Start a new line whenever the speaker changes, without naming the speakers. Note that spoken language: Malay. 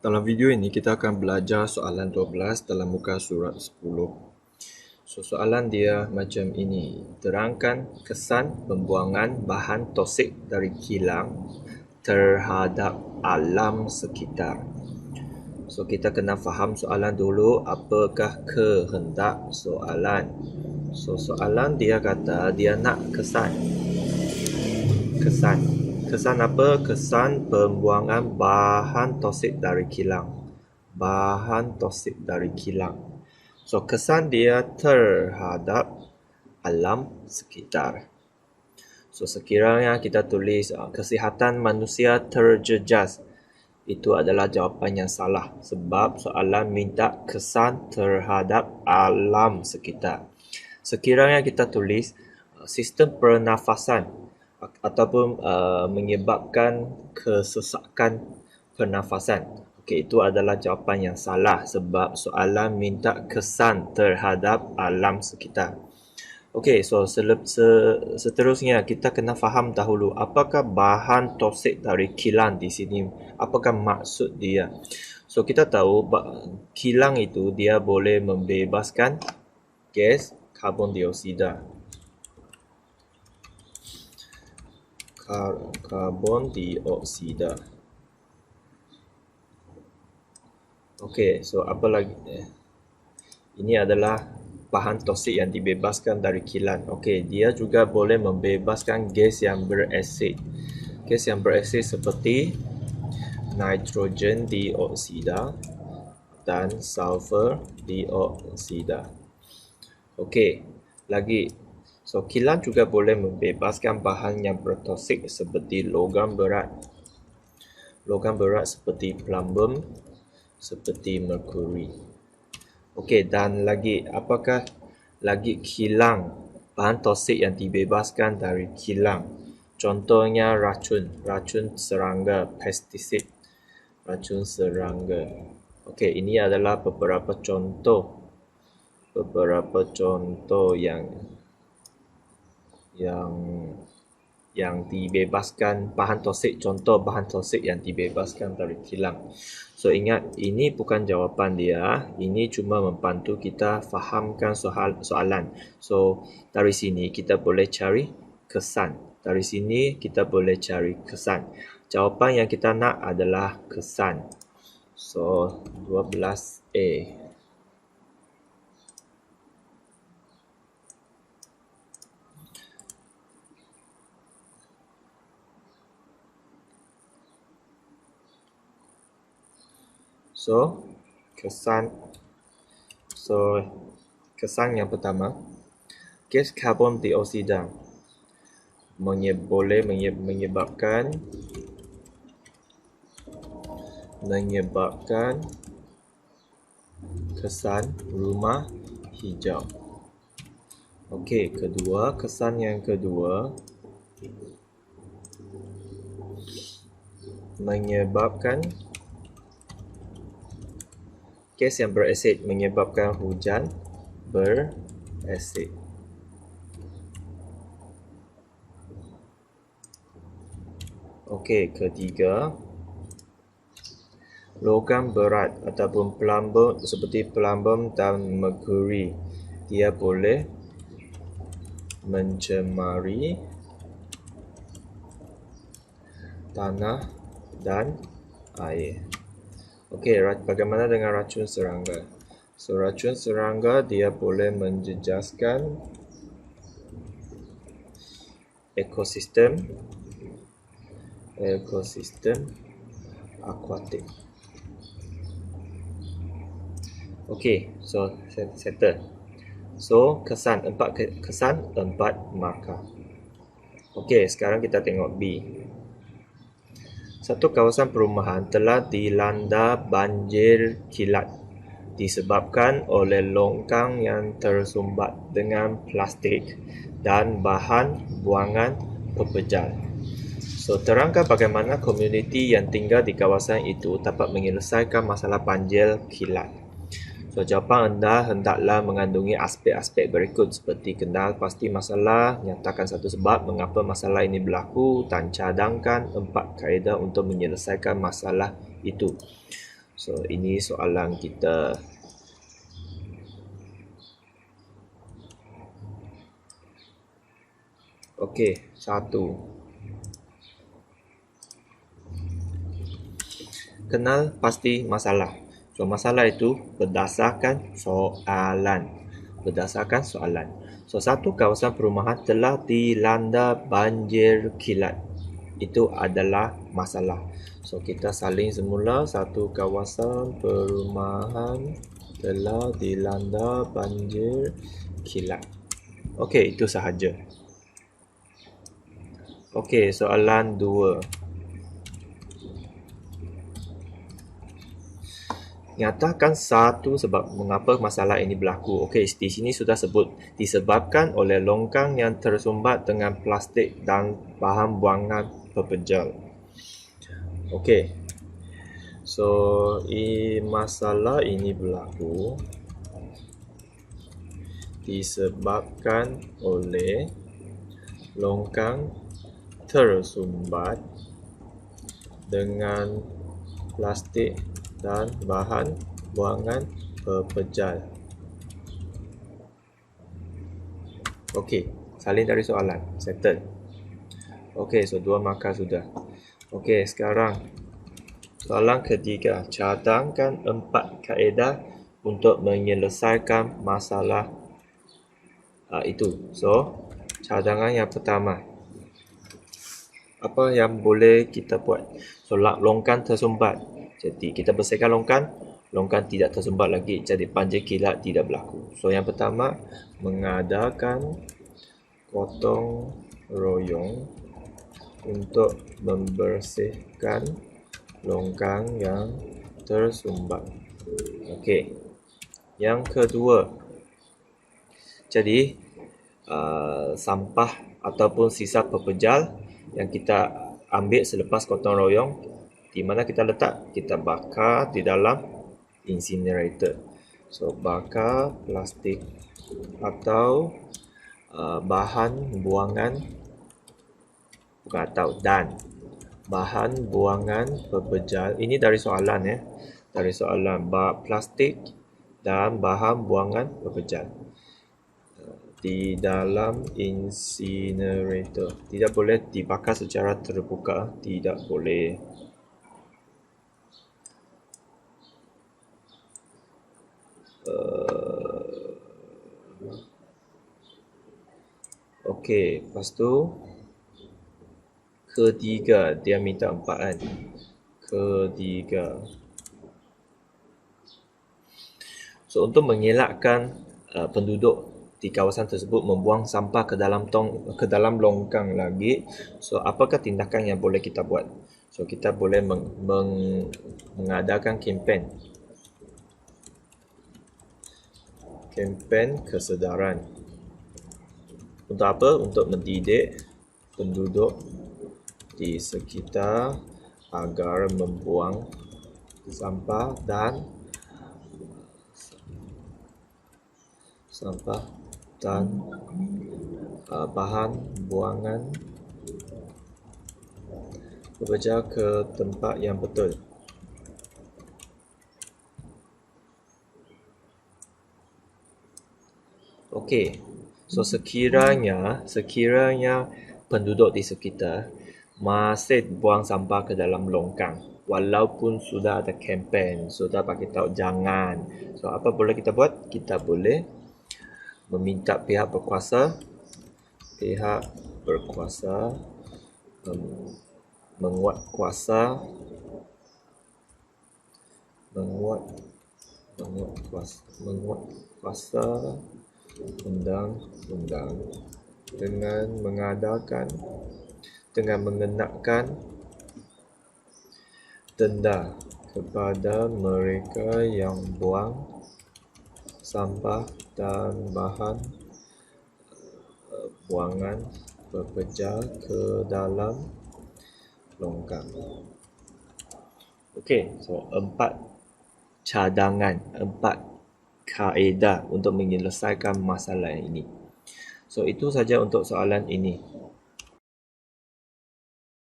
Dalam video ini kita akan belajar soalan 12 dalam muka surat 10. So, soalan dia macam ini. Terangkan kesan pembuangan bahan toksik dari kilang terhadap alam sekitar. So, kita kena faham soalan dulu. Apakah kehendak soalan? So, soalan dia kata dia nak kesan. Kesan apa? Kesan pembuangan bahan toksik dari kilang. Bahan toksik dari kilang. So, kesan dia terhadap alam sekitar. So, sekiranya kita tulis kesihatan manusia terjejas, itu adalah jawapan yang salah sebab soalan minta kesan terhadap alam sekitar. Sekiranya kita tulis sistem pernafasan ataupun menyebabkan kesesakan pernafasan, okey, itu adalah jawapan yang salah sebab soalan minta kesan terhadap alam sekitar. Okey, so seterusnya kita kena faham dahulu apakah bahan toksik dari kilang di sini, apakah maksud dia. So kita tahu kilang itu dia boleh membebaskan gas karbon dioksida. Karbon dioksida. Okey, so apa lagi? Ini adalah bahan toksik yang dibebaskan dari kilang. Okey, dia juga boleh membebaskan gas yang berasid. Gas yang berasid seperti nitrogen dioksida dan sulfur dioksida. Okey, lagi. So, kilang juga boleh membebaskan bahan yang bertoksik seperti logam berat. Logam berat seperti plumbum, seperti merkuri. Okey, dan lagi, apakah lagi kilang, bahan toksik yang dibebaskan dari kilang? Contohnya racun serangga, pestisid, racun serangga. Okey, ini adalah beberapa contoh yang dibebaskan bahan toksik, contoh bahan toksik yang dibebaskan dari kilang. So ingat, ini bukan jawapan dia, ini cuma membantu kita fahamkan soalan. So dari sini kita boleh cari kesan. Dari sini kita boleh cari kesan. Jawapan yang kita nak adalah kesan. So 12A. So, kesan yang pertama, gas karbon dioksida boleh menyebabkan kesan rumah hijau. Okey, kesan yang kedua menyebabkan gas yang berasid menyebabkan hujan berasid. Okey, ketiga, logam berat ataupun plumbum seperti plumbum dan merkuri, dia boleh mencemari tanah dan air. Okey, bagaimana dengan racun serangga? So, racun serangga dia boleh menjejaskan ekosistem akuatik. Okey, so settle. So, kesan 4 markah. Okey, sekarang kita tengok B. Satu kawasan perumahan telah dilanda banjir kilat disebabkan oleh longkang yang tersumbat dengan plastik dan bahan buangan pepejal. So, terangkan bagaimana komuniti yang tinggal di kawasan itu dapat menyelesaikan masalah banjir kilat. So, jawapan anda hendaklah mengandungi aspek-aspek berikut seperti kenal pasti masalah, nyatakan satu sebab mengapa masalah ini berlaku dan cadangkan 4 kaedah untuk menyelesaikan masalah itu. So, ini soalan kita. Okey, 1. Kenal pasti masalah. So, masalah itu berdasarkan soalan. Berdasarkan soalan. So, satu kawasan perumahan telah dilanda banjir kilat. Itu adalah masalah. So, kita salin semula. Satu kawasan perumahan telah dilanda banjir kilat. Okey, itu sahaja. Okey, soalan 2. Nyatakan satu sebab mengapa masalah ini berlaku. Okey, di sini sudah sebut disebabkan oleh longkang yang tersumbat dengan plastik dan bahan buangan pepejal. Okey. So, masalah ini berlaku disebabkan oleh longkang tersumbat dengan plastik dan bahan buangan pepejal. Okey, salin dari soalan. Settle. Okey, so 2 markah sudah. Okey, sekarang soalan ketiga. Cadangkan 4 kaedah untuk menyelesaikan masalah itu. So, cadangan yang pertama. Apa yang boleh kita buat? So, longkang tersumbat. Jadi, kita bersihkan longkang. Longkang tidak tersumbat lagi. Jadi, banjir kilat tidak berlaku. So, yang pertama, mengadakan gotong royong untuk membersihkan longkang yang tersumbat. Okey. Yang kedua, jadi sampah ataupun sisa pepejal yang kita ambil selepas gotong royong, di mana kita letak? Kita bakar di dalam incinerator. So, bakar plastik atau bahan buangan, bukan atau, dan bahan buangan pepejal. Ini dari soalan ya. Dari soalan, plastik dan bahan buangan pepejal di dalam incinerator. Tidak boleh dibakar secara terbuka, tidak boleh. Okey, lepas tu ketiga, dia minta 4 kan. Ketiga. So, untuk mengelakkan penduduk di kawasan tersebut membuang sampah ke dalam longkang lagi, so apakah tindakan yang boleh kita buat? So, kita boleh mengadakan kempen kesedaran. Untuk apa? Untuk mendidik penduduk di sekitar agar membuang sampah dan bahan buangan pepejal ke tempat yang betul. Okey. So, sekiranya penduduk di sekitar masih buang sampah ke dalam longkang, walaupun sudah ada kempen, sudah bagi tahu jangan. So, apa boleh kita buat? Kita boleh meminta pihak berkuasa menguat kuasa undang-undang dengan mengenakan denda kepada mereka yang buang sampah dan bahan buangan pepejal ke dalam longkang. Okey, so 4 cadangan, 4 kaedah untuk menyelesaikan masalah ini. So, itu saja untuk soalan ini.